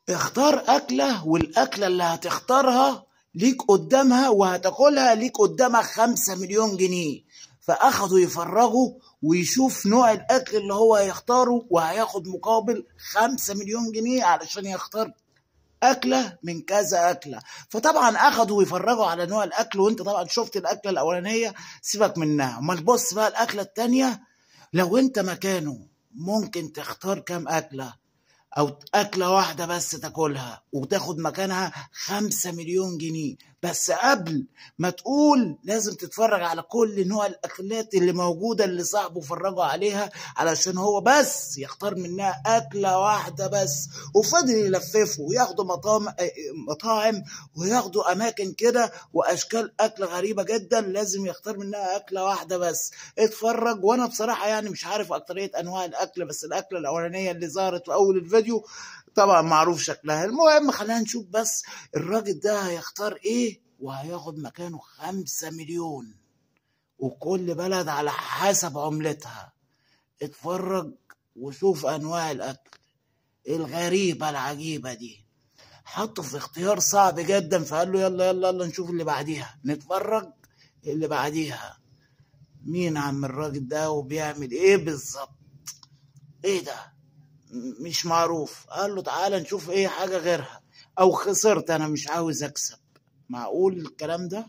اختار أكلة، والأكلة اللي هتختارها ليك قدامها وهتاكلها ليك قدامها 5 مليون جنيه. فأخدوا يفرجوا ويشوف نوع الأكل اللي هو هيختاره، وهياخد مقابل 5 مليون جنيه علشان يختار أكلة من كذا أكلة. فطبعا أخدوا يفرجوا على نوع الأكل، وأنت طبعا شفت الأكلة الأولانية سيبك منها. أمال بص بقى الأكلة التانية، لو أنت مكانه ممكن تختار كام أكلة؟ او اكلة واحدة بس تاكلها وتاخد مكانها 5 مليون جنيه. بس قبل ما تقول لازم تتفرج على كل نوع الاكلات اللي موجودة اللي صاحبه فرجوا عليها، علشان هو بس يختار منها اكلة واحدة بس. وفضل يلففوا وياخدوا مطاعم وياخدوا اماكن كده واشكال اكل غريبة جدا، لازم يختار منها اكلة واحدة بس. اتفرج. وانا بصراحة يعني مش عارف اكترية انواع الاكل، بس الاكلة الاولانية اللي ظهرت في اول الفيديو طبعا معروف شكلها. المهم خلينا نشوف بس الراجل ده هيختار ايه وهياخد مكانه 5 مليون، وكل بلد على حسب عملتها. اتفرج وشوف انواع الاكل الغريبة العجيبة دي. حطه في اختيار صعب جدا، فقال له يلا يلا يلا نشوف اللي بعديها. نتفرج اللي بعديها مين عم الراجل ده وبيعمل ايه بالظبط. ايه ده؟ مش معروف. قال له تعالى نشوف ايه حاجة غيرها، او خسرت انا مش عاوز اكسب. معقول الكلام ده؟